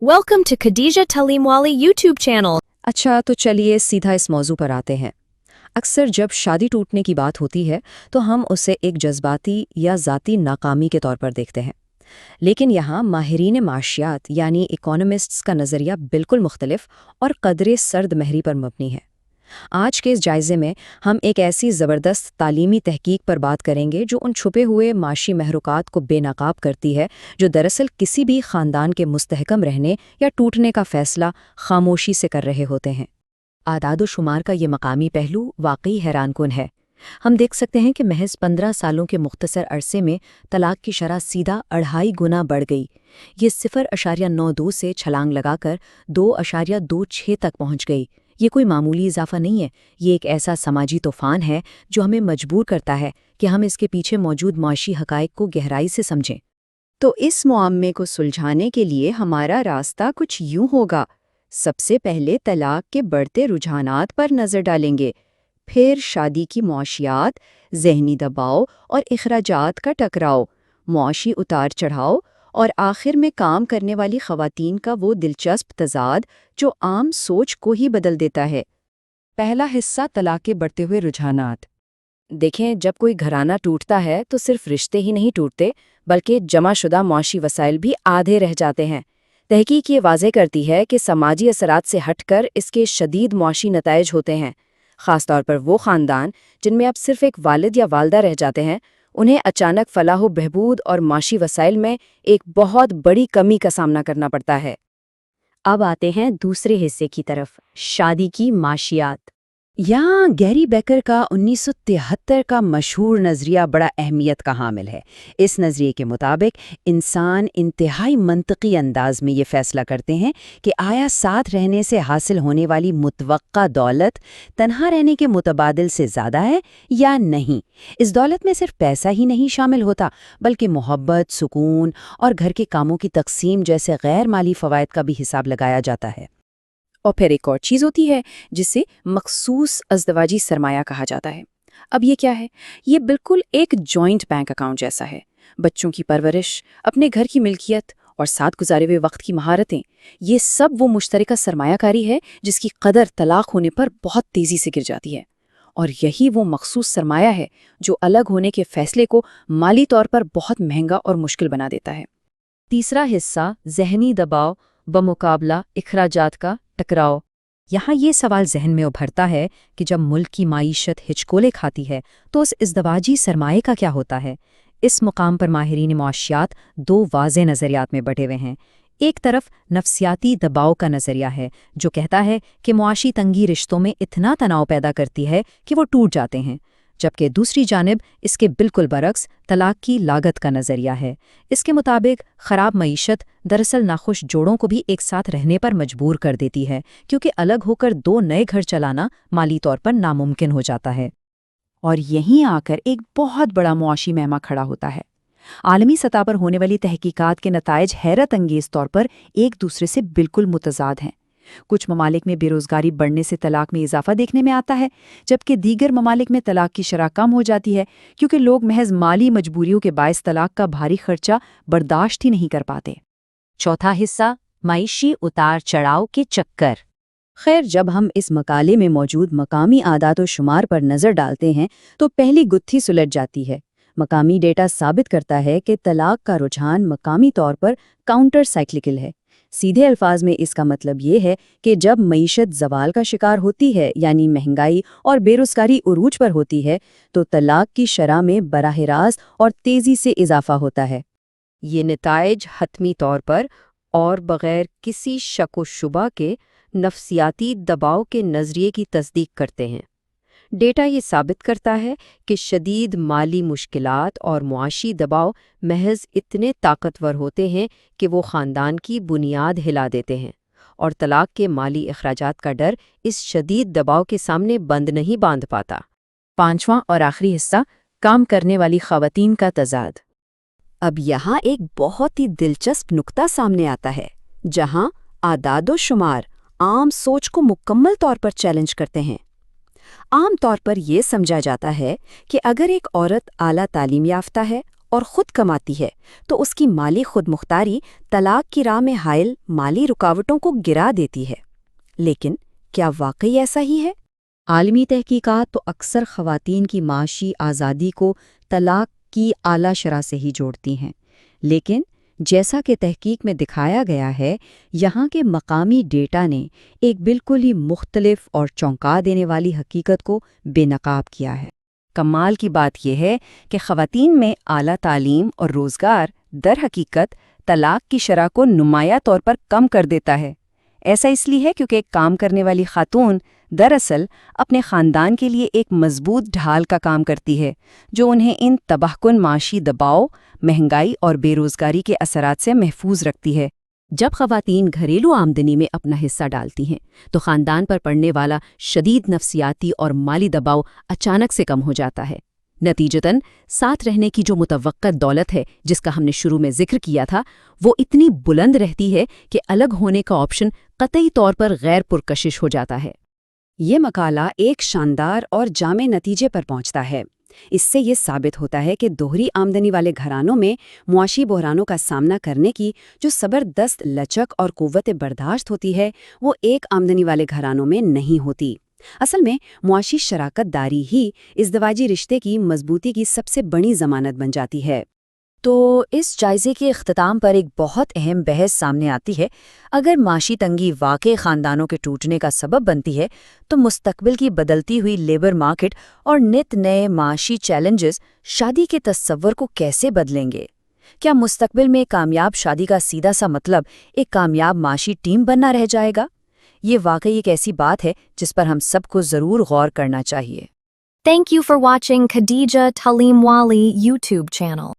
Welcome to Khadija Talimwali YouTube channel. अच्छा तो चलिए सीधा इस मौजू पर आते हैं। अक्सर जब शादी टूटने की बात होती है तो हम उसे एक जज्बाती या ज़ाती नाकामी के तौर पर देखते हैं, लेकिन यहाँ माहिरीन माशियात यानी इकोनॉमिस्ट्स का नज़रिया बिल्कुल मुख्तलिफ और कदरे सर्द महरी पर मबनी है। आज के इस जायज़े में हम एक ऐसी ज़बरदस्त तालीमी तहकीक पर बात करेंगे जो उन छुपे हुए माशी महरुकात को बेनकाब करती है जो दरअसल किसी भी ख़ानदान के मुस्तहकम रहने या टूटने का फ़ैसला खामोशी से कर रहे होते हैं। आदाद शुमार का ये मकामी पहलू वाकई हैरानकुन है। हम देख सकते हैं कि महज 15 सालों के मुख्तसर अरसे में तलाक की शरह सीधा 2.5 गुना बढ़ गई। ये 0.92 से छलांग लगाकर 2.26 तक पहुंच गई। ये कोई मामूली इजाफा नहीं है, ये एक ऐसा समाजी तूफान है जो हमें मजबूर करता है कि हम इसके पीछे मौजूद माशी हकायक को गहराई से समझें। तो इस मुआम्मे को सुलझाने के लिए हमारा रास्ता कुछ यूं होगा। सबसे पहले तलाक के बढ़ते रुझानात पर नज़र डालेंगे, फिर शादी की मुआशियात, ज़हनी दबाव और इखराजात का टकराव, मुआशी उतार चढ़ाव और आखिर में काम करने वाली ख़वातीन का वो दिलचस्प तज़ाद जो आम सोच को ही बदल देता है। पहला हिस्सा तलाक के बढ़ते हुए रुझानात। देखें, जब कोई घराना टूटता है तो सिर्फ रिश्ते ही नहीं टूटते बल्कि जमाशुदा मुआशी वसाइल भी आधे रह जाते हैं। तहकीक ये वाज़े करती है कि समाजी असरात से हटकर इसके शदीद मुआशी नताइज होते हैं। ख़ास तौर पर वो ख़ानदान जिनमें अब सिर्फ एक वालिद या वालदा रह जाते हैं, उन्हें अचानक फलाह बहबूद और माशी वसाइल में एक बहुत बड़ी कमी का सामना करना पड़ता है। अब आते हैं दूसरे हिस्से की तरफ, शादी की माशियात। यहाँ गैरी बेकर का 1973 का मशहूर नज़रिया बड़ा अहमियत का हामिल है। इस नज़रिए के मुताबिक इंसान इंतहाई मंतकी अंदाज में ये फ़ैसला करते हैं कि आया साथ रहने से हासिल होने वाली मुतवक्का दौलत तन्हा रहने के मुतबादिल से ज़्यादा है या नहीं। इस दौलत में सिर्फ पैसा ही नहीं शामिल होता बल्कि मोहब्बत, सुकून और घर के कामों की तकसीम जैसे गैर माली फ़वाइद का भी हिसाब लगाया जाता है। और फिर एक और चीज़ होती है जिसे मखसूस अज़दवाजी सरमाया कहा जाता है। अब ये क्या है? ये बिल्कुल एक जॉइंट बैंक अकाउंट जैसा है। बच्चों की परवरिश, अपने घर की मिल्कियत और साथ गुजारे हुए वक्त की महारतें, ये सब वो मुश्तरका सरमायाकारी है जिसकी कदर तलाक होने पर बहुत तेज़ी से गिर जाती है। और यही वो मखसूस सरमाया है जो अलग होने के फैसले को माली तौर पर बहुत महंगा और मुश्किल बना देता है। तीसरा हिस्सा, ज़हनी दबाव बमुकाबला इखराजात का टकराव। यहाँ ये सवाल जहन में उभरता है कि जब मुल्क की माईशत हिचकोले खाती है तो उस इज़दवाजी सरमाए का क्या होता है। इस मुकाम पर माहिरीन मुआशियात दो वाज़े नज़रियात में बटे हुए हैं। एक तरफ नफ्सियाती दबाव का नज़रिया है जो कहता है कि मुआशी तंगी रिश्तों में इतना तनाव पैदा करती है कि वो टूट जाते हैं, जबकि दूसरी जानिब इसके बिल्कुल बरक्स तलाक की लागत का नज़रिया है। इसके मुताबिक ख़राब मईशत दरअसल नाखुश जोड़ों को भी एक साथ रहने पर मजबूर कर देती है, क्योंकि अलग होकर 2 नए घर चलाना माली तौर पर नामुमकिन हो जाता है। और यहीं आकर एक बहुत बड़ा मुआशी महमा खड़ा होता है। आलमी सतह पर होने वाली तहकीकात के नताइज हैरत अंगेज़ तौर पर एक दूसरे से बिल्कुल मुतज़ाद हैं। कुछ ममालिक में बेरोज़गारी बढ़ने से तलाक में इजाफा देखने में आता है, जबकि दीगर ममालिक में तलाक की शरह कम हो जाती है क्योंकि लोग महज माली मजबूरियों के बायस तलाक का भारी खर्चा बर्दाश्त ही नहीं कर पाते। चौथा हिस्सा, माइशी उतार चढ़ाव के चक्कर। खैर, जब हम इस मकाले में मौजूद मकामी आदात व शुमार पर नज़र डालते हैं तो पहली गुत्थी सुलझ जाती है। मकामी डेटा साबित करता है कि तलाक का रुझान मकामी तौर पर काउंटर साइक्लिकल है। सीधे अल्फाज में इसका मतलब ये है कि जब मईशत ज़वाल का शिकार होती है, यानी महंगाई और बेरोज़गारी उरूज पर होती है, तो तलाक की शरह में बराह रास्त और तेज़ी से इजाफा होता है। ये नताइज हतमी तौर पर और बग़ैर किसी शक व शुबा के नफ्सियाती दबाव के नज़रिए की तस्दीक करते हैं। डेटा ये साबित करता है कि शदीद माली मुश्किलात और मुआशी दबाव महज इतने ताकतवर होते हैं कि वो ख़ानदान की बुनियाद हिला देते हैं, और तलाक के माली अखराजात का डर इस शदीद दबाव के सामने बंद नहीं बांध पाता। पांचवां और आखिरी हिस्सा, काम करने वाली ख़वातीन का तज़ाद। अब यहाँ एक बहुत ही दिलचस्प नुक्ता सामने आता है, जहाँ आदाद व शुमार आम सोच को मुकम्मल तौर पर चैलेंज करते हैं। आम तौर पर यह समझा जाता है कि अगर एक औरत आला तालीम याफ्ता है اور خود کماتی ہے تو اس کی مالی خود مختاری طلاق کی راہ میں حائل مالی رکاوٹوں کو گرا دیتی ہے۔ لیکن کیا واقعی ایسا ہی ہے؟ عالمی تحقیقات تو اکثر خواتین کی معاشی آزادی کو طلاق کی اعلیٰ شرح سے ہی جوڑتی ہیں، لیکن جیسا کہ تحقیق میں دکھایا گیا ہے، یہاں کے مقامی ڈیٹا نے ایک بالکل ہی مختلف اور چونکا دینے والی حقیقت کو بے نقاب کیا ہے۔ کمال کی بات یہ ہے کہ خواتین میں اعلیٰ تعلیم اور روزگار در حقیقت طلاق کی شرح کو نمایاں طور پر کم کر دیتا ہے۔ ایسا اس لیے ہے کیونکہ ایک کام کرنے والی خاتون دراصل اپنے خاندان کے لیے ایک مضبوط ڈھال کا کام کرتی ہے، جو انہیں ان تباہ کن معاشی دباؤ، مہنگائی اور بے روزگاری کے اثرات سے محفوظ رکھتی ہے۔ جب خواتین گھریلو آمدنی میں اپنا حصہ ڈالتی ہیں تو خاندان پر پڑنے والا شدید نفسیاتی اور مالی دباؤ اچانک سے کم ہو جاتا ہے۔ نتیجتاً ساتھ رہنے کی جو متوقع دولت ہے جس کا ہم نے شروع میں ذکر کیا تھا، وہ اتنی بلند رہتی ہے کہ الگ ہونے کا آپشن قطعی طور پر غیر پرکشش ہو جاتا ہے۔ یہ مقالہ ایک شاندار اور جامع نتیجے پر پہنچتا ہے۔ اس سے یہ ثابت ہوتا ہے کہ دوہری آمدنی والے گھرانوں میں معاشی بحرانوں کا سامنا کرنے کی جو زبردست لچک اور قوت برداشت ہوتی ہے، وہ ایک آمدنی والے گھرانوں میں نہیں ہوتی۔ اصل میں معاشی شراکت داری ہی ازدواجی رشتے کی مضبوطی کی سب سے بڑی ضمانت بن جاتی ہے۔ تو اس جائزے کے اختتام پر ایک بہت اہم بحث سامنے آتی ہے۔ اگر معاشی تنگی واقعی خاندانوں کے ٹوٹنے کا سبب بنتی ہے تو مستقبل کی بدلتی ہوئی لیبر مارکیٹ اور نت نئے معاشی چیلنجز شادی کے تصور کو کیسے بدلیں گے؟ کیا مستقبل میں کامیاب شادی کا سیدھا سا مطلب ایک کامیاب معاشی ٹیم بننا رہ جائے گا؟ یہ واقعی ایک ایسی بات ہے جس پر ہم سب کو ضرور غور کرنا چاہیے۔ Thank you for watching Khadija Talimwali YouTube channel.